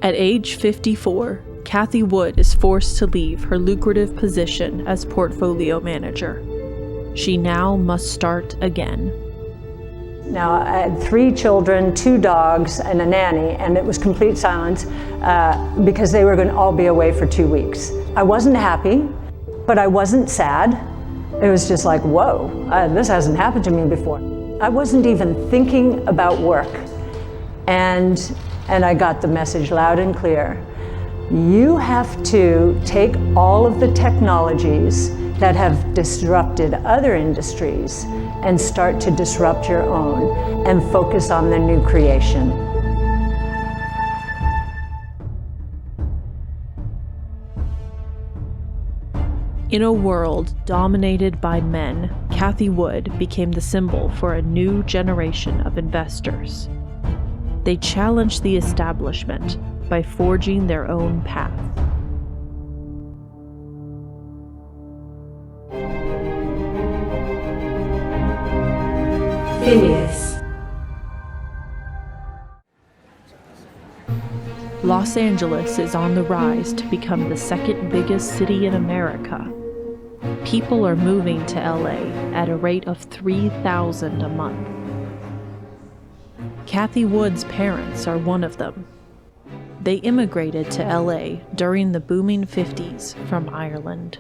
At age 54, Cathie Wood is forced to leave her lucrative position as portfolio manager. She now must start again. Now, I had 3 children, 2 dogs, and a nanny, and it was complete silence because they were going to all be away for 2 weeks. I wasn't happy, but I wasn't sad. It was just like, whoa, this hasn't happened to me before. I wasn't even thinking about work. And I got the message loud and clear. You have to take all of the technologies that have disrupted other industries and start to disrupt your own and focus on the new creation. In a world dominated by men, Cathie Wood became the symbol for a new generation of investors. They challenged the establishment by forging their own path. Phineas. Los Angeles is on the rise to become the second biggest city in America. People are moving to LA at a rate of 3,000 a month. Cathie Wood's parents are one of them. They immigrated to LA during the booming 50s from Ireland.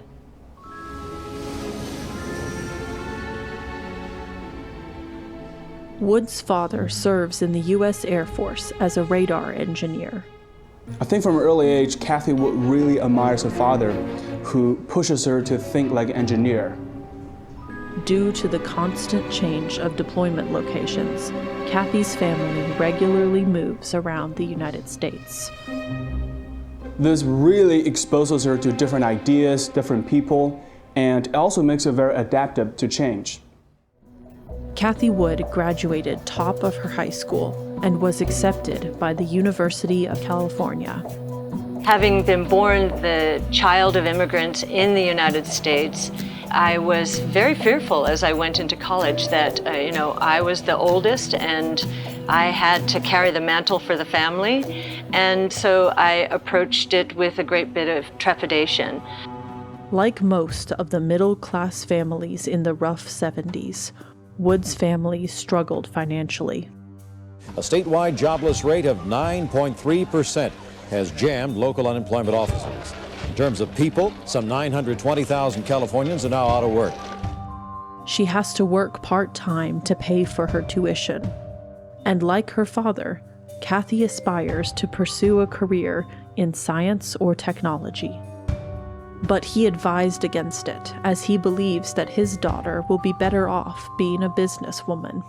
Wood's father serves in the U.S. Air Force as a radar engineer. I think from an early age, Cathie Wood really admires her father, who pushes her to think like an engineer. Due to the constant change of deployment locations, Cathie's family regularly moves around the United States. This really exposes her to different ideas, different people, and also makes her very adaptive to change. Cathie Wood graduated top of her high school and was accepted by the University of California. Having been born the child of immigrants in the United States, I was very fearful as I went into college that, I was the oldest and I had to carry the mantle for the family. And so I approached it with a great bit of trepidation. Like most of the middle-class families in the rough 70s, Wood's family struggled financially. A statewide jobless rate of 9.3% has jammed local unemployment offices. In terms of people, some 920,000 Californians are now out of work. She has to work part-time to pay for her tuition. And like her father, Cathie aspires to pursue a career in science or technology. But he advised against it, as he believes that his daughter will be better off being a businesswoman.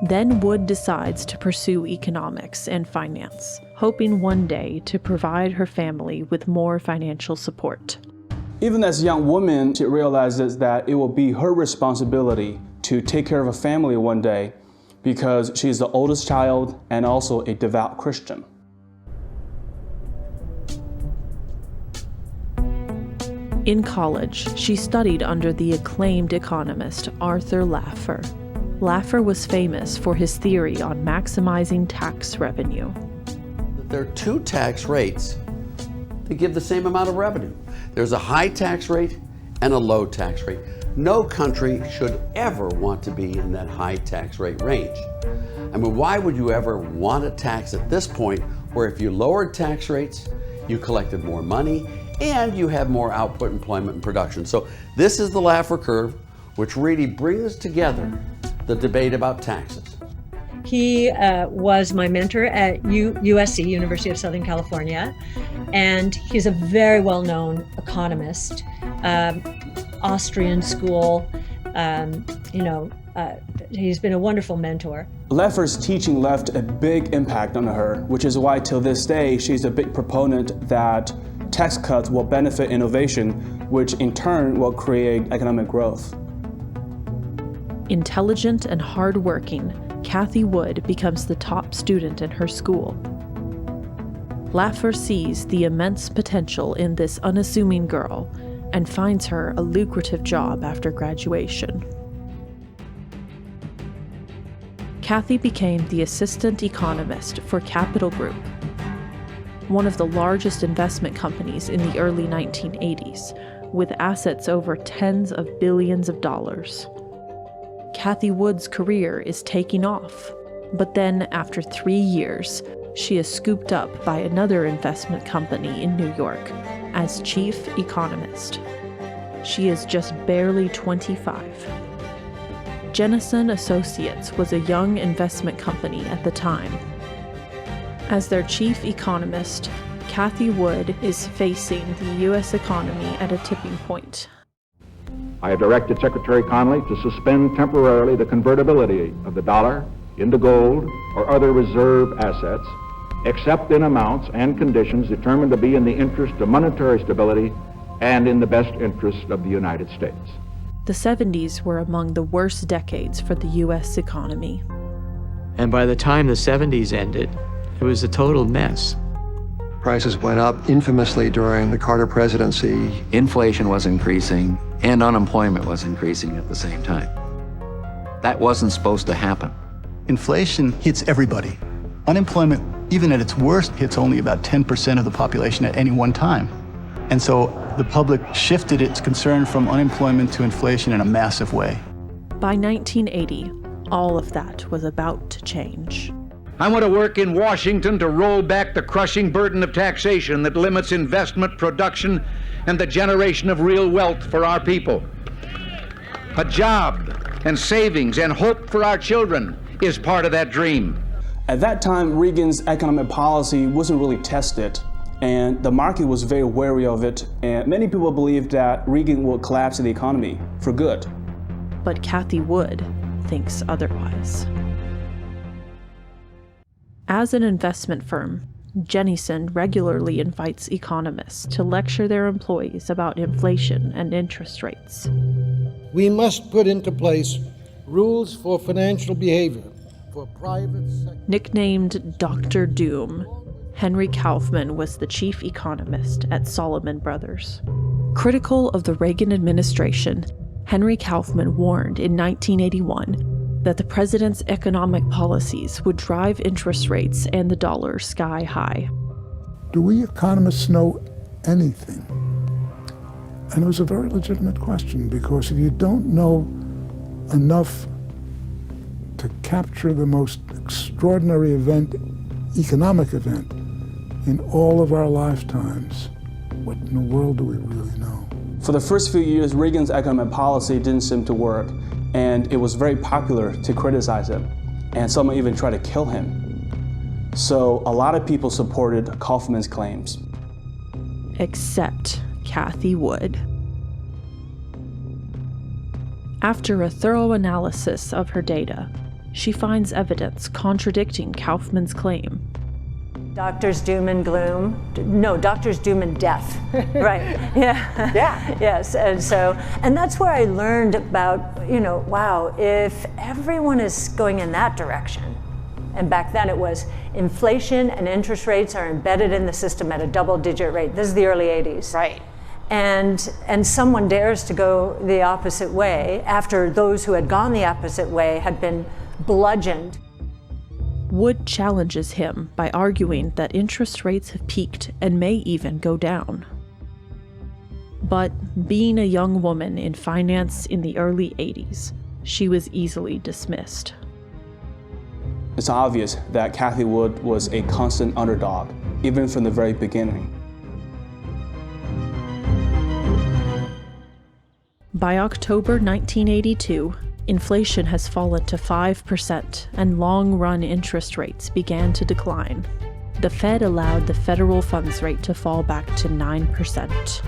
Then Wood decides to pursue economics and finance, hoping one day to provide her family with more financial support. Even as a young woman, she realizes that it will be her responsibility to take care of a family one day because she's the oldest child and also a devout Christian. In college, she studied under the acclaimed economist Arthur Laffer. Laffer was famous for his theory on maximizing tax revenue. There are 2 tax rates that give the same amount of revenue. There's a high tax rate and a low tax rate. No country should ever want to be in that high tax rate range. I mean, why would you ever want a tax at this point where if you lowered tax rates, you collected more money and you have more output, employment, and production? So this is the Laffer curve, which really brings together the debate about taxes. He was my mentor at USC, University of Southern California, and he's a very well-known economist, Austrian school, he's been a wonderful mentor. Laffer's teaching left a big impact on her, which is why till this day she's a big proponent that tax cuts will benefit innovation, which in turn will create economic growth. Intelligent and hardworking, Cathie Wood becomes the top student in her school. Laffer sees the immense potential in this unassuming girl and finds her a lucrative job after graduation. Cathie became the assistant economist for Capital Group. one of the largest investment companies in the early 1980s, with assets over tens of billions of dollars. Cathie Wood's career is taking off, but then after 3 years, she is scooped up by another investment company in New York as chief economist. She is just barely 25. Jennison Associates was a young investment company at the time. As their chief economist, Cathie Wood is facing the U.S. economy at a tipping point. I have directed Secretary Connally to suspend temporarily the convertibility of the dollar into gold or other reserve assets, except in amounts and conditions determined to be in the interest of monetary stability and in the best interest of the United States. The 70s were among the worst decades for the U.S. economy. And by the time the 70s ended, it was a total mess. Prices went up infamously during the Carter presidency. Inflation was increasing and unemployment was increasing at the same time. That wasn't supposed to happen. Inflation hits everybody. Unemployment, even at its worst, hits only about 10% of the population at any one time. And so the public shifted its concern from unemployment to inflation in a massive way. By 1980, all of that was about to change. I want to work in Washington to roll back the crushing burden of taxation that limits investment, production, and the generation of real wealth for our people. A job and savings and hope for our children is part of that dream. At that time, Reagan's economic policy wasn't really tested, and the market was very wary of it, and many people believed that Reagan would collapse the economy for good. But Cathie Wood thinks otherwise. As an investment firm, Jennison regularly invites economists to lecture their employees about inflation and interest rates. We must put into place rules for financial behavior for private sector. Nicknamed Dr. Doom, Henry Kaufman was the chief economist at Salomon Brothers. Critical of the Reagan administration, Henry Kaufman warned in 1981 that the president's economic policies would drive interest rates and the dollar sky high. Do we economists know anything? And it was a very legitimate question, because if you don't know enough to capture the most extraordinary event, economic event, in all of our lifetimes, what in the world do we really know? For the first few years, Reagan's economic policy didn't seem to work, and it was very popular to criticize him, and someone even tried to kill him. So a lot of people supported Kaufman's claims. Except Cathie Wood. After a thorough analysis of her data, she finds evidence contradicting Kaufman's claim. Doctors doom and gloom. No, doctors doom and death. Right. Yeah. Yeah. Yes. And that's where I learned about, wow, if everyone is going in that direction, and back then it was inflation and interest rates are embedded in the system at a double-digit rate. This is the early 80s. Right. And someone dares to go the opposite way after those who had gone the opposite way had been bludgeoned. Wood challenges him by arguing that interest rates have peaked and may even go down. But being a young woman in finance in the early 80s, she was easily dismissed. It's obvious that Cathie Wood was a constant underdog, even from the very beginning. By October 1982, inflation has fallen to 5%, and long-run interest rates began to decline. The Fed allowed the federal funds rate to fall back to 9%.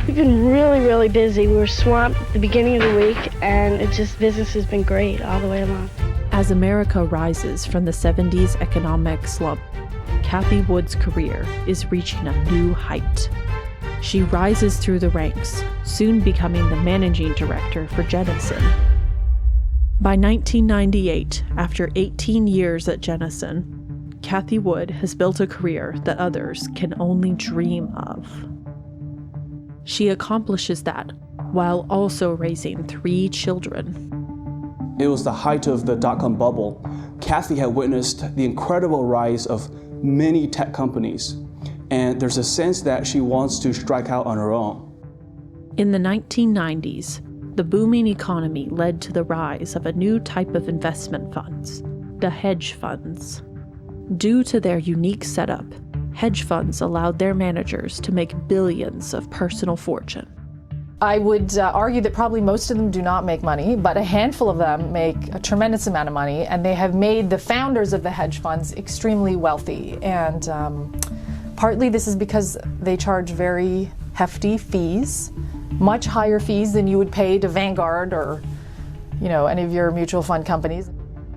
We've been really, really busy. We were swamped at the beginning of the week, and business has been great all the way along. As America rises from the 70s economic slump, Cathie Wood's career is reaching a new height. She rises through the ranks, soon becoming the managing director for Jennison. By 1998, after 18 years at Jennison, Cathie Wood has built a career that others can only dream of. She accomplishes that while also raising 3 children. It was the height of the dot-com bubble. Cathie had witnessed the incredible rise of many tech companies, and there's a sense that she wants to strike out on her own. In the 1990s, the booming economy led to the rise of a new type of investment funds, the hedge funds. Due to their unique setup, hedge funds allowed their managers to make billions of personal fortune. I would argue that probably most of them do not make money, but a handful of them make a tremendous amount of money, and they have made the founders of the hedge funds extremely wealthy. And partly this is because they charge very hefty fees, much higher fees than you would pay to Vanguard or, any of your mutual fund companies.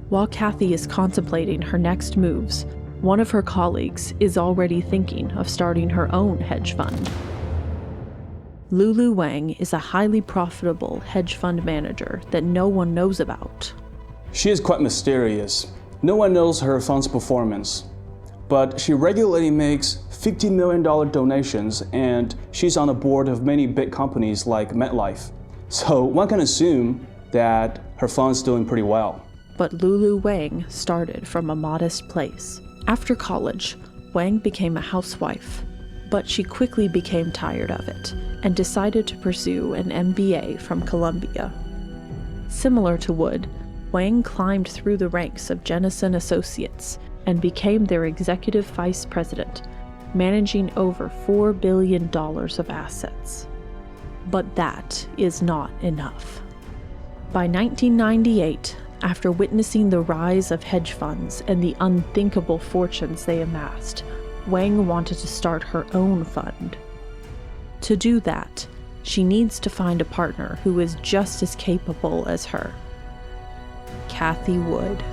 While Cathie is contemplating her next moves, one of her colleagues is already thinking of starting her own hedge fund. Lulu Wang is a highly profitable hedge fund manager that no one knows about. She is quite mysterious. No one knows her fund's performance, but she regularly makes $50 million donations, and she's on the board of many big companies like MetLife. So one can assume that her fund's doing pretty well. But Lulu Wang started from a modest place. After college, Wang became a housewife, but she quickly became tired of it and decided to pursue an MBA from Columbia. Similar to Wood, Wang climbed through the ranks of Jennison Associates and became their executive vice president, managing over $4 billion of assets. But that is not enough. By 1998, after witnessing the rise of hedge funds and the unthinkable fortunes they amassed, Wang wanted to start her own fund. To do that, she needs to find a partner who is just as capable as her. Cathie Wood.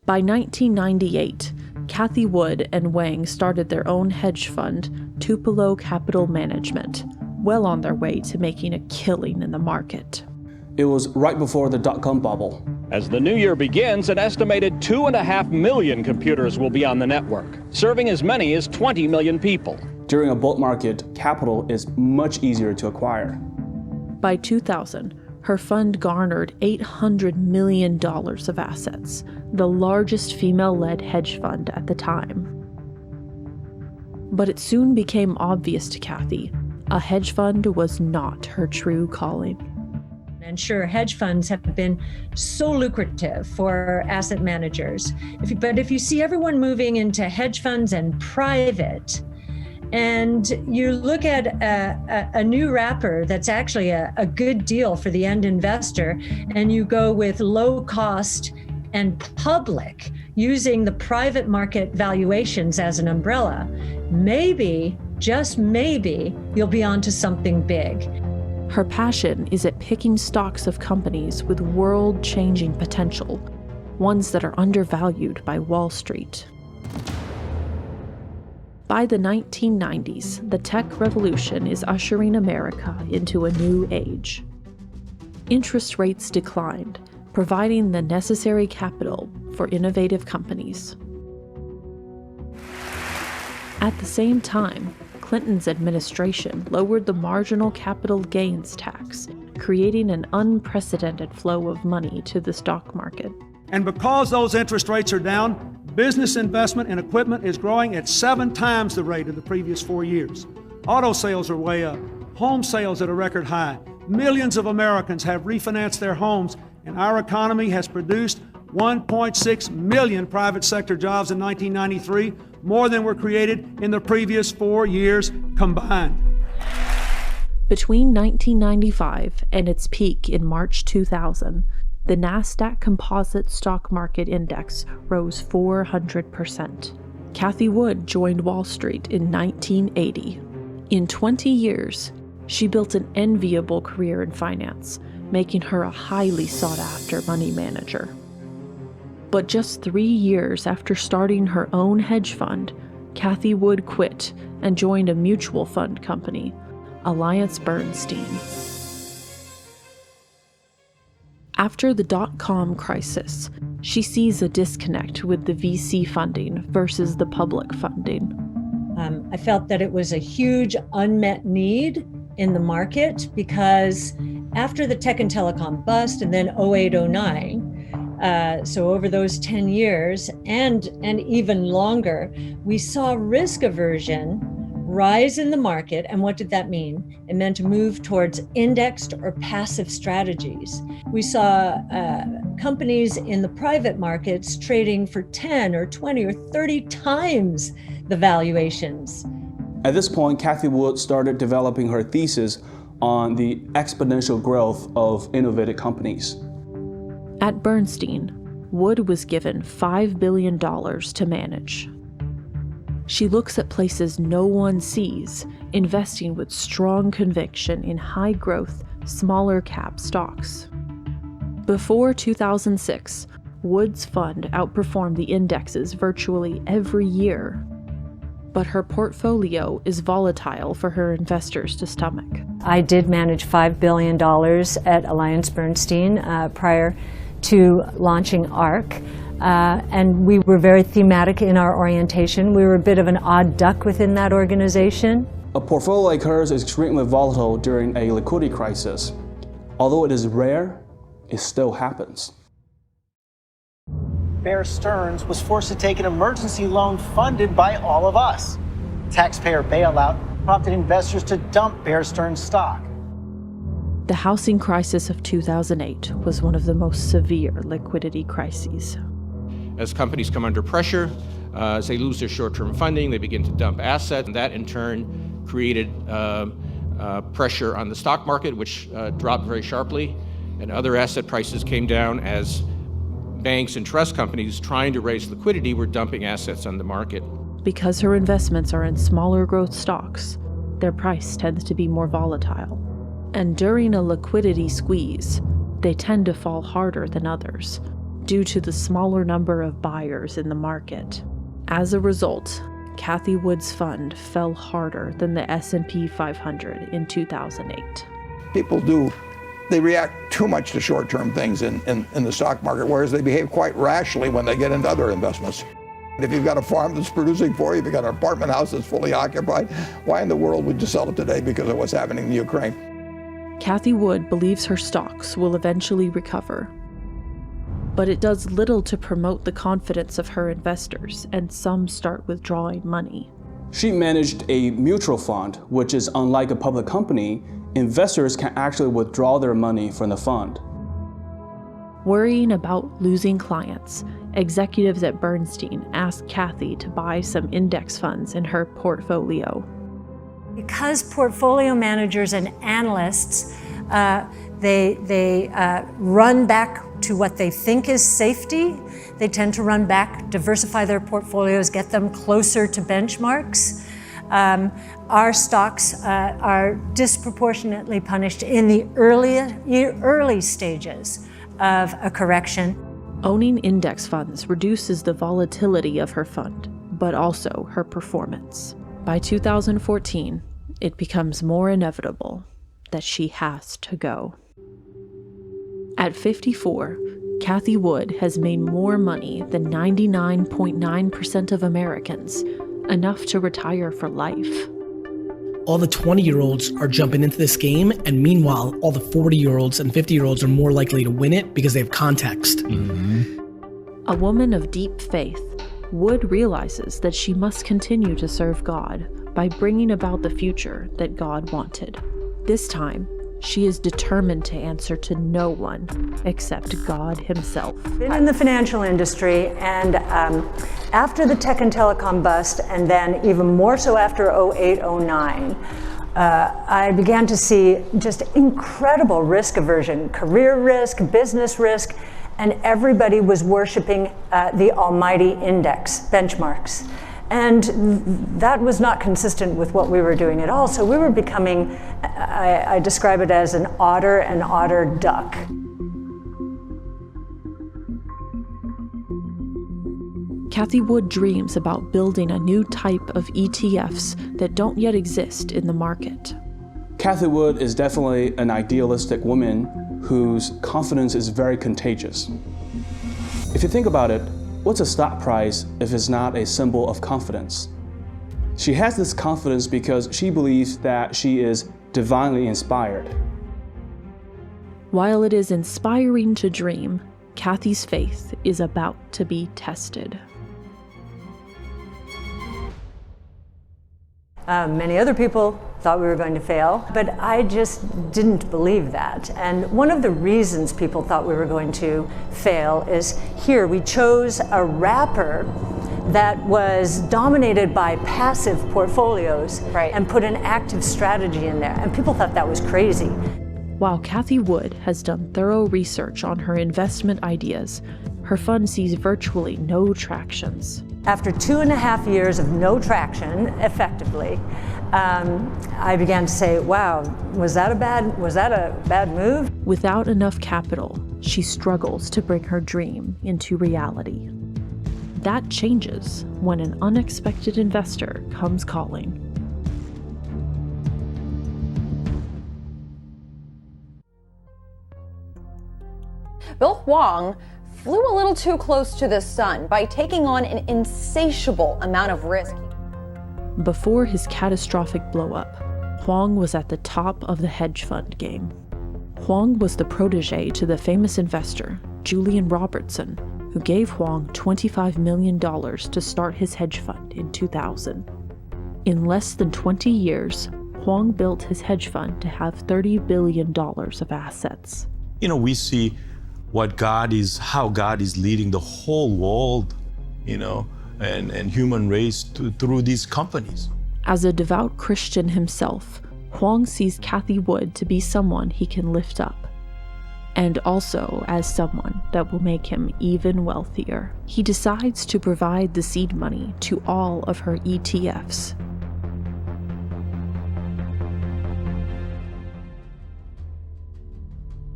By 1998, Cathie Wood and Wang started their own hedge fund, 𝒥𝓃𝓃𝓶 Capital Management, well on their way to making a killing in the market. It was right before the dot-com bubble. As the new year begins, an estimated 2.5 million computers will be on the network, serving as many as 20 million people. During a bull market, capital is much easier to acquire. By 2000, her fund garnered $800 million of assets, the largest female-led hedge fund at the time. But it soon became obvious to Cathie, a hedge fund was not her true calling. And sure, hedge funds have been so lucrative for asset managers. But if you see everyone moving into hedge funds and private, and you look at a new wrapper that's actually a good deal for the end investor, and you go with low cost and public, using the private market valuations as an umbrella, maybe, just maybe, you'll be onto something big. Her passion is at picking stocks of companies with world-changing potential, ones that are undervalued by Wall Street. By the 1990s, the tech revolution is ushering America into a new age. Interest rates declined, providing the necessary capital for innovative companies. At the same time, Clinton's administration lowered the marginal capital gains tax, creating an unprecedented flow of money to the stock market. And because those interest rates are down, business investment in equipment is growing at 7 times the rate of the previous 4 years. Auto sales are way up, home sales at a record high. Millions of Americans have refinanced their homes, and our economy has produced 1.6 million private sector jobs in 1993, more than were created in the previous 4 years combined. Between 1995 and its peak in March 2000, the NASDAQ Composite Stock Market Index rose 400%. Cathie Wood joined Wall Street in 1980. In 20 years, she built an enviable career in finance, making her a highly sought-after money manager. But just 3 years after starting her own hedge fund, Cathie Wood quit and joined a mutual fund company, Bernstein. After the dot-com crisis, she sees a disconnect with the VC funding versus the public funding. I felt that it was a huge unmet need in the market because after the tech and telecom bust and then 08, 09, So over those 10 years and even longer, we saw risk aversion rise in the market. And what did that mean? It meant to move towards indexed or passive strategies. We saw companies in the private markets trading for 10 or 20 or 30 times the valuations. At this point, Cathie Wood started developing her thesis on the exponential growth of innovative companies. At Bernstein, Wood was given $5 billion to manage. She looks at places no one sees, investing with strong conviction in high-growth, smaller-cap stocks. Before 2006, Wood's fund outperformed the indexes virtually every year. But her portfolio is volatile for her investors to stomach. I did manage $5 billion at AllianceBernstein prior to launching ARK. And we were very thematic in our orientation. We were a bit of an odd duck within that organization. A portfolio like hers is extremely volatile during a liquidity crisis. Although it is rare, it still happens. Bear Stearns was forced to take an emergency loan funded by all of us. Taxpayer bailout prompted investors to dump Bear Stearns stock. The housing crisis of 2008 was one of the most severe liquidity crises. As companies come under pressure, as they lose their short-term funding, they begin to dump assets, and that in turn created pressure on the stock market, which dropped very sharply, and other asset prices came down as banks and trust companies trying to raise liquidity were dumping assets on the market. Because her investments are in smaller growth stocks, their price tends to be more volatile. And during a liquidity squeeze, they tend to fall harder than others, due to the smaller number of buyers in the market. As a result, Cathie Wood's fund fell harder than the S&P 500 in 2008. People they react too much to short-term things in the stock market, whereas they behave quite rationally when they get into other investments. If you've got a farm that's producing for you, if you've got an apartment house that's fully occupied, why in the world would you sell it today because of what's happening in Ukraine? Cathie Wood believes her stocks will eventually recover. But it does little to promote the confidence of her investors, and some start withdrawing money. She managed a mutual fund, which is unlike a public company. Investors can actually withdraw their money from the fund. Worrying about losing clients, executives at Bernstein asked Cathie to buy some index funds in her portfolio. Because portfolio managers and analysts, they run back to what they think is safety. They tend to run back, diversify their portfolios, get them closer to benchmarks. Our stocks are disproportionately punished in the early stages of a correction. Owning index funds reduces the volatility of her fund, but also her performance. By 2014, it becomes more inevitable that she has to go. At 54, Cathie Wood has made more money than 99.9% of Americans, enough to retire for life. All the 20-year-olds are jumping into this game, and meanwhile, all the 40-year-olds and 50-year-olds are more likely to win it because they have context. Mm-hmm. A woman of deep faith, Wood realizes that she must continue to serve God by bringing about the future that God wanted. This time, she is determined to answer to no one except God himself. Been in the financial industry, and after the tech and telecom bust, and then even more so after 08, 09, I began to see just incredible risk aversion, career risk, business risk, and everybody was worshiping the almighty index benchmarks. And that was not consistent with what we were doing at all. So we were becoming, I describe it as an otter duck. Cathie Wood dreams about building a new type of ETFs that don't yet exist in the market. Cathie Wood is definitely an idealistic woman whose confidence is very contagious. If you think about it, what's a stock price if it's not a symbol of confidence? She has this confidence because she believes that she is divinely inspired. While it is inspiring to dream, Cathie's faith is about to be tested. Many other people thought we were going to fail, but I just didn't believe that. And one of the reasons people thought we were going to fail is here we chose a wrapper that was dominated by passive portfolios and put an active strategy in there. And people thought that was crazy. While Cathie Wood has done thorough research on her investment ideas, her fund sees virtually no tractions. After 2.5 years of no traction, effectively, I began to say, wow, was that a bad move? Without enough capital, she struggles to bring her dream into reality. That changes when an unexpected investor comes calling. Bill Hwang flew a little too close to the sun by taking on an insatiable amount of risk. Before his catastrophic blowup, Hwang was at the top of the hedge fund game. Hwang was the protege to the famous investor, Julian Robertson, who gave Hwang $25 million to start his hedge fund in 2000. In less than 20 years, Hwang built his hedge fund to have $30 billion of assets. You know, we see how God is leading the whole world, and human race through these companies. As a devout Christian himself, Hwang sees Cathie Wood to be someone he can lift up, and also as someone that will make him even wealthier. He decides to provide the seed money to all of her ETFs.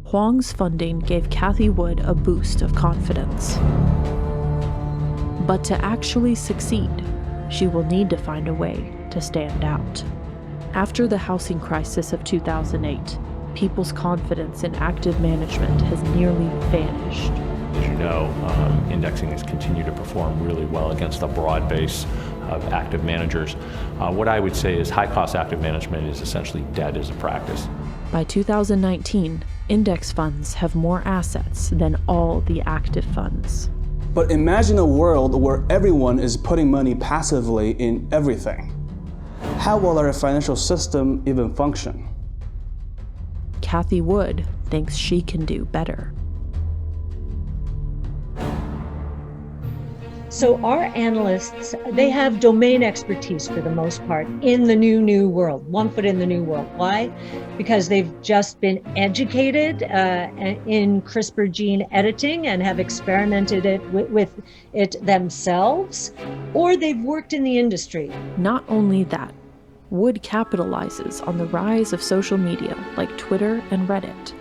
Hwang's funding gave Cathie Wood a boost of confidence. But to actually succeed, she will need to find a way to stand out. After the housing crisis of 2008, people's confidence in active management has nearly vanished. As you know, indexing has continued to perform really well against a broad base of active managers. What I would say is high-cost active management is essentially dead as a practice. By 2019, index funds have more assets than all the active funds. But imagine a world where everyone is putting money passively in everything. How will our financial system even function? Cathie Wood thinks she can do better. So our analysts, they have domain expertise for the most part in the new world, one foot in the new world. Why? Because they've just been educated in CRISPR gene editing and have experimented with it themselves, or they've worked in the industry. Not only that, Wood capitalizes on the rise of social media like Twitter and Reddit.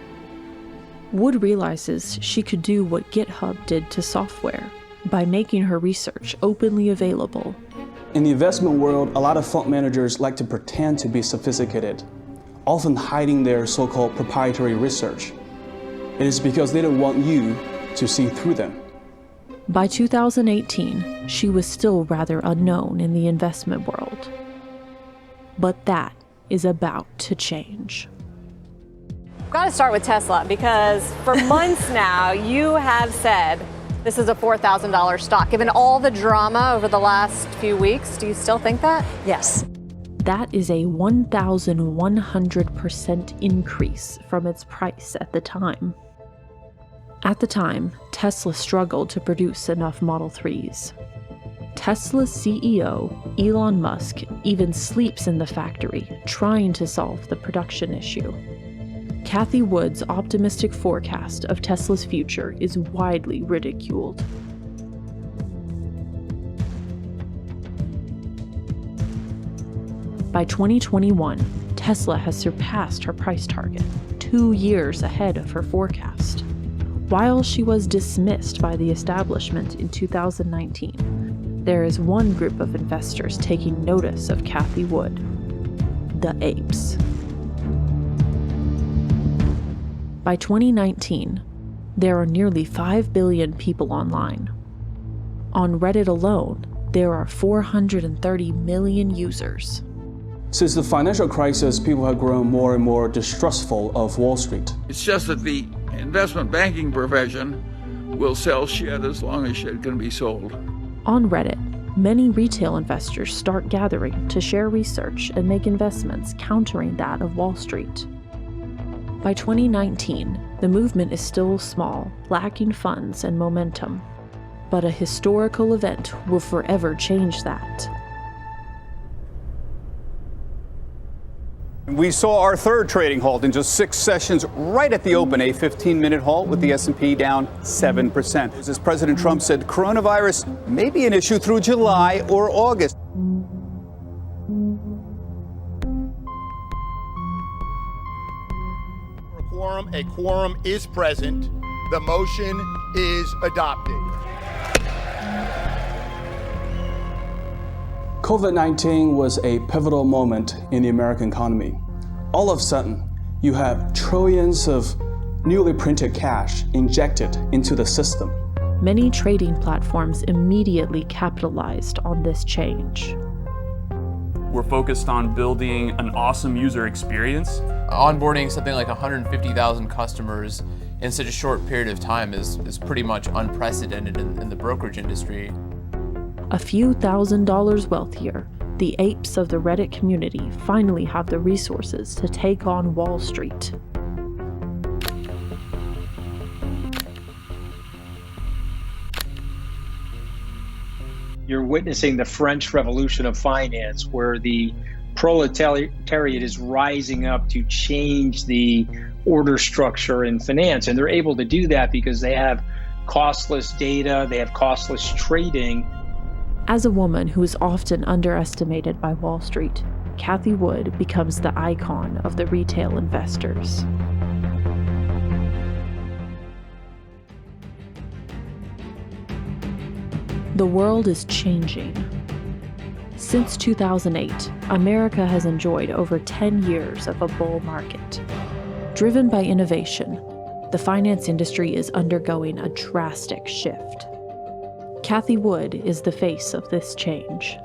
Wood realizes she could do what GitHub did to software by making her research openly available. In the investment world, a lot of fund managers like to pretend to be sophisticated, often hiding their so-called proprietary research. It is because they don't want you to see through them. By 2018, she was still rather unknown in the investment world. But that is about to change. I've got to start with Tesla because for months now, you have said this is a $4,000 stock. Given all the drama over the last few weeks, do you still think that? Yes. That is a 1,100% increase from its price at the time. At the time, Tesla struggled to produce enough Model 3s. Tesla's CEO, Elon Musk, even sleeps in the factory trying to solve the production issue. Cathie Wood's optimistic forecast of Tesla's future is widely ridiculed. By 2021, Tesla has surpassed her price target, 2 years ahead of her forecast. While she was dismissed by the establishment in 2019, there is one group of investors taking notice of Cathie Wood: the apes. By 2019, there are nearly 5 billion people online. On Reddit alone, there are 430 million users. Since the financial crisis, people have grown more and more distrustful of Wall Street. It's just that the investment banking profession We'll sell shit as long as shit can be sold. On Reddit, many retail investors start gathering to share research and make investments countering that of Wall Street. By 2019, the movement is still small, lacking funds and momentum. But a historical event will forever change that. We saw our third trading halt in just 6 sessions right at the open, a 15-minute halt with the S&P down 7%. As President Trump said, coronavirus may be an issue through July or August. A quorum is present. The motion is adopted. COVID-19 was a pivotal moment in the American economy. All of a sudden, you have trillions of newly printed cash injected into the system. Many trading platforms immediately capitalized on this change. We're focused on building an awesome user experience. Onboarding something like 150,000 customers in such a short period of time is pretty much unprecedented in the brokerage industry. A few $1,000s wealthier, the apes of the Reddit community finally have the resources to take on Wall Street. You're witnessing the French Revolution of finance, where the proletariat is rising up to change the order structure in finance. And they're able to do that because they have costless data, they have costless trading. As a woman who is often underestimated by Wall Street, Cathie Wood becomes the icon of the retail investors. The world is changing. Since 2008, America has enjoyed over 10 years of a bull market. Driven by innovation, the finance industry is undergoing a drastic shift. Cathie Wood is the face of this change.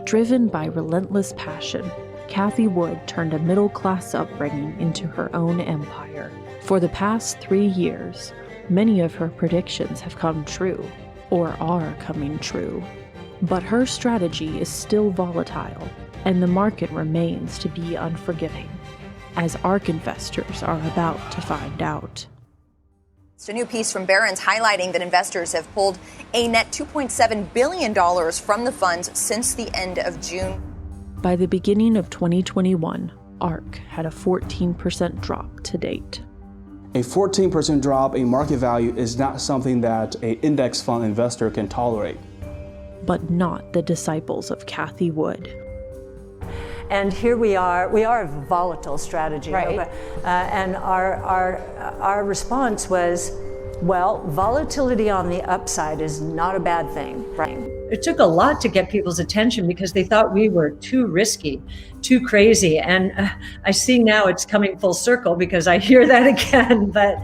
Driven by relentless passion, Cathie Wood turned a middle-class upbringing into her own empire. For the past 3 years, many of her predictions have come true, or are coming true. But her strategy is still volatile, and the market remains to be unforgiving, as ARK investors are about to find out. It's a new piece from Barron's highlighting that investors have pulled a net $2.7 billion from the funds since the end of June. By the beginning of 2021, ARK had a 14% drop to date. A 14% drop in market value is not something that an index fund investor can tolerate. But not the disciples of Cathie Wood. And here we are a volatile strategy. Right. And our response was, well, volatility on the upside is not a bad thing. Right. It took a lot to get people's attention because they thought we were too risky, too crazy. And I see now it's coming full circle because I hear that again, but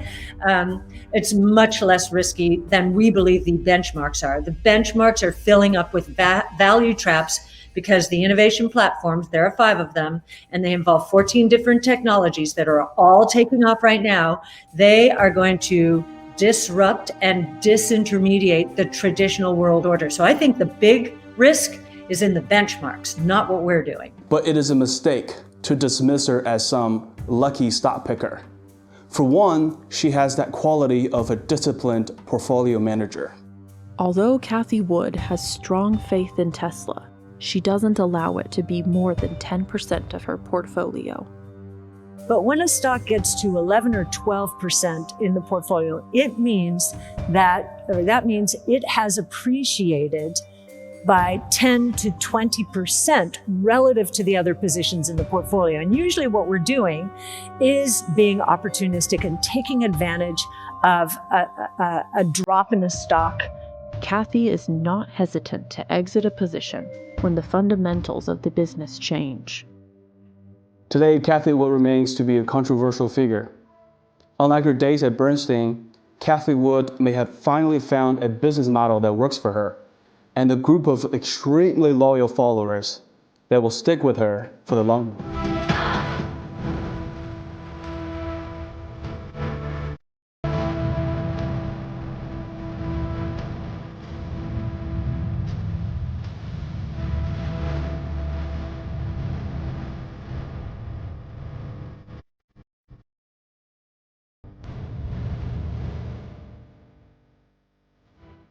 it's much less risky than we believe the benchmarks are. The benchmarks are filling up with value traps because the innovation platforms, there are 5 of them, and they involve 14 different technologies that are all taking off right now. They are going to disrupt and disintermediate the traditional world order. So I think the big risk is in the benchmarks, not what we're doing. But it is a mistake to dismiss her as some lucky stock picker. For one, she has that quality of a disciplined portfolio manager. Although Cathie Wood has strong faith in Tesla, she doesn't allow it to be more than 10% of her portfolio. But when a stock gets to 11 or 12% in the portfolio, it means that means it has appreciated by 10 to 20% relative to the other positions in the portfolio. And usually what we're doing is being opportunistic and taking advantage of a drop in the stock. Cathie is not hesitant to exit a position when the fundamentals of the business change. Today, Cathie Wood remains to be a controversial figure. Unlike her days at Bernstein, Cathie Wood may have finally found a business model that works for her, and a group of extremely loyal followers that will stick with her for the long run.